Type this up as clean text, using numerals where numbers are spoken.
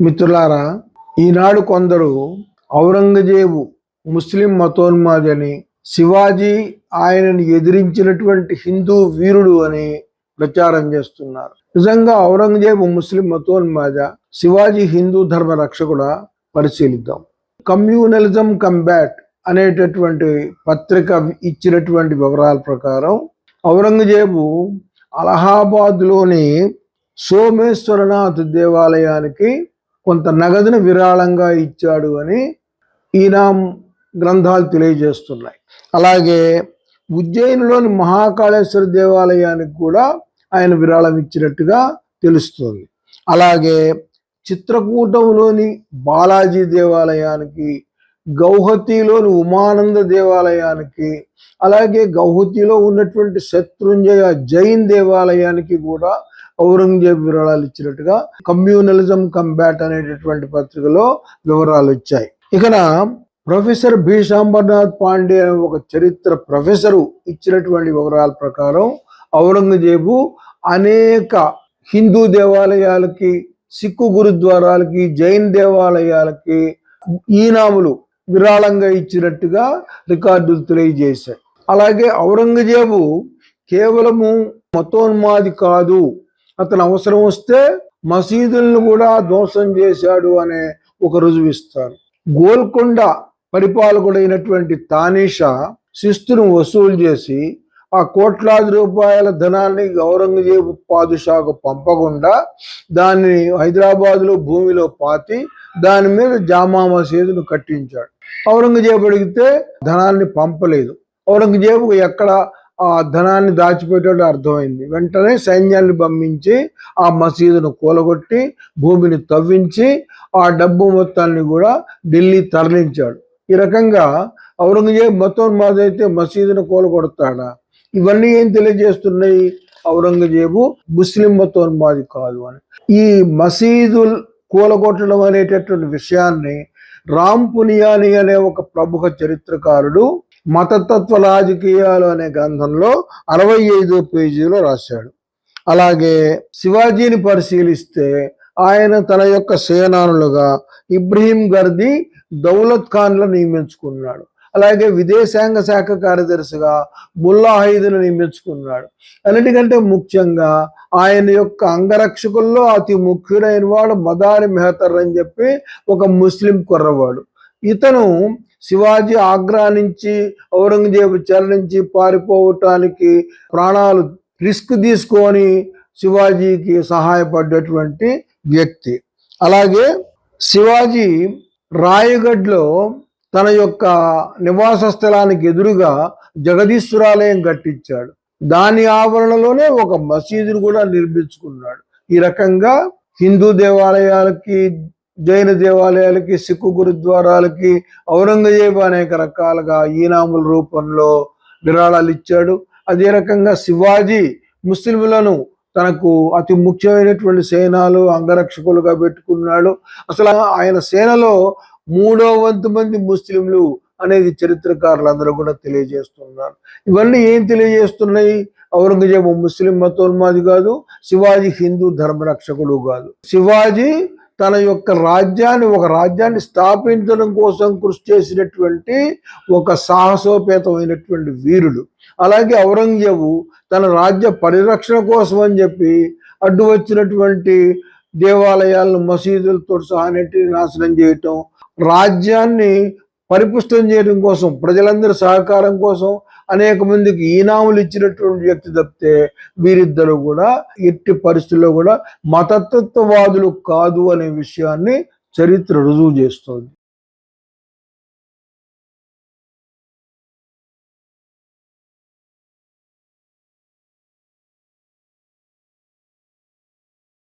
మిత్రులారా, ఈనాడు కొందరు ఔరంగజేబు ముస్లిం మతోన్మాది అని, శివాజీ ఆయనను ఎదిరించినటువంటి హిందూ వీరుడు అని ప్రచారం చేస్తున్నారు. నిజంగా ఔరంగజేబు ముస్లిం మతోన్మాద, శివాజీ హిందూ ధర్మ రక్షకుడా? పరిశీలిద్దాం. కమ్యూనలిజం కంబ్యాట్ అనేటటువంటి పత్రిక ఇచ్చినటువంటి వివరాల ప్రకారం ఔరంగజేబు అలహాబాద్లోని సోమేశ్వరనాథ్ దేవాలయానికి కొంత నగదును విరాళంగా ఇచ్చాడు అని ఈనాం గ్రంథాలు తెలియజేస్తున్నాయి. అలాగే ఉజ్జయినిలోని మహాకాళేశ్వర దేవాలయానికి కూడా ఆయన విరాళం ఇచ్చినట్టుగా తెలుస్తుంది. అలాగే చిత్రకూటంలోని బాలాజీ దేవాలయానికి, గౌహతిలోని ఉమానంద దేవాలయానికి, అలాగే గౌహతిలో ఉన్నటువంటి శత్రుంజయ జైన్ దేవాలయానికి కూడా ఔరంగజేబు వివరాలు ఇచ్చినట్టుగా కమ్యూనలిజం కంబ్యాట్ అనేటటువంటి పత్రికలో వివరాలు వచ్చాయి. ఇకన ప్రొఫెసర్ బి శాంబర్నాథ్ పాండే అనే ఒక చరిత్ర ప్రొఫెసరు ఇచ్చినటువంటి వివరాల ప్రకారం ఔరంగజేబు అనేక హిందూ దేవాలయాలకి, సిక్కు గురుద్వారాలకి, జైన్ దేవాలయాలకి ఈనాములు విరాళంగా ఇచ్చినట్టుగా రికార్డులు తెలియజేశాయి. అలాగే ఔరంగజేబు కేవలము మతోన్మాది కాదు, అతను అవసరం వస్తే మసీదులను కూడా ధ్వంసం చేశాడు అనే ఒక రుజువు ఇస్తారు. గోల్కొండ పరిపాలకుడైనటువంటి తానీషా శిస్తును వసూలు చేసి ఆ కోట్లాది రూపాయల ధనాన్ని ఔరంగజేబు పాదుషాకు పంపకుండా దాన్ని హైదరాబాద్లో భూమిలో పాతి దాని మీద జామా మసీదును కట్టించాడు. ఔరంగజేబు అడిగితే ధనాన్ని పంపలేదు. ఔరంగజేబు ఎక్కడ ఆ ధనాన్ని దాచిపెట్టాడో అర్థమైంది. వెంటనే సైన్యాన్ని పంపించి ఆ మసీదును కూలగొట్టి భూమిని తవ్వించి ఆ డబ్బు మొత్తాన్ని కూడా ఢిల్లీ తరలించాడు. ఈ రకంగా ఔరంగజేబు మతోన్మాది అయితే మసీదును కూలగొడతాడా? ఇవన్నీ ఏం తెలియజేస్తున్నాయి? ఔరంగజేబు ముస్లిం మతోన్మాది కాదు అని. ఈ మసీదు కూలగొట్టడం అనేటటువంటి విషయాన్ని రామ్ పునియాని అనే ఒక ప్రముఖ చరిత్రకారుడు మతతత్వ రాజకీయాలు అనే గ్రంథంలో 65వ పేజీలో రాశాడు. అలాగే శివాజీని పరిశీలిస్తే ఆయన తన యొక్క సేనానులుగా ఇబ్రహీం గర్ది, దౌలత్ ఖాన్లను నియమించుకున్నాడు. అలాగే విదేశాంగ శాఖ కార్యదర్శిగా ముల్లా హైదర్ను నియమించుకున్నాడు. అన్నిటికంటే ముఖ్యంగా ఆయన యొక్క అంగరక్షకుల్లో అతి ముఖ్యుడైన వాడు మదారి మెహతర్ అని చెప్పి ఒక ముస్లిం కుర్రవాడు. ఇతను శివాజీ ఆగ్రా నుంచి ఔరంగజేబు చెర నుంచి పారిపోవటానికి ప్రాణాలు రిస్క్ తీసుకొని శివాజీకి సహాయపడ్డటువంటి వ్యక్తి. అలాగే శివాజీ రాయగఢ్లో తన యొక్క నివాస స్థలానికి ఎదురుగా జగదీశ్వరాలయం కట్టించాడు. దాని ఆవరణలోనే ఒక మసీదును కూడా నిర్మించుకున్నాడు. ఈ రకంగా హిందూ దేవాలయాలకి, జైన దేవాలయాలకి, సిక్కు గురుద్వారాలకి ఔరంగజేబు అనేక రకాలుగా ఈనాముల రూపంలో విరాళాలు ఇచ్చాడు. అదే రకంగా శివాజీ ముస్లింలను తనకు అతి ముఖ్యమైనటువంటి సేనాలు అంగరక్షకులుగా పెట్టుకున్నాడు. అసలు ఆయన సేనలో 3వ వంతు మంది ముస్లింలు అనేది చరిత్రకారులందరూ కూడా తెలియజేస్తున్నారు. ఇవన్నీ ఏం తెలియజేస్తున్నాయి? ఔరంగజేబు ముస్లిం మతోన్మాది కాదు, శివాజీ హిందూ ధర్మరక్షకుడు కాదు. శివాజీ తన యొక్క ఒక రాజ్యాన్ని స్థాపించడం కోసం కృషి చేసినటువంటి ఒక సాహసోపేతమైనటువంటి వీరుడు. అలాగే ఔరంగజేబు తన రాజ్య పరిరక్షణ కోసం అని చెప్పి అడ్డు వచ్చినటువంటి దేవాలయాలను, మసీదులతో సహా అన్నిటిని నాశనం చేయటం, రాజ్యాన్ని పరిపుష్టం చేయడం కోసం, ప్రజలందరి సహకారం కోసం అనేక మందికి ఈనాములు ఇచ్చినటువంటి వ్యక్తి తప్పితే వీరిద్దరు కూడా ఎట్టి పరిస్థితుల్లో కూడా మతతత్వవాదులు కాదు అనే విషయాన్ని చరిత్ర రుజువు చేస్తోంది.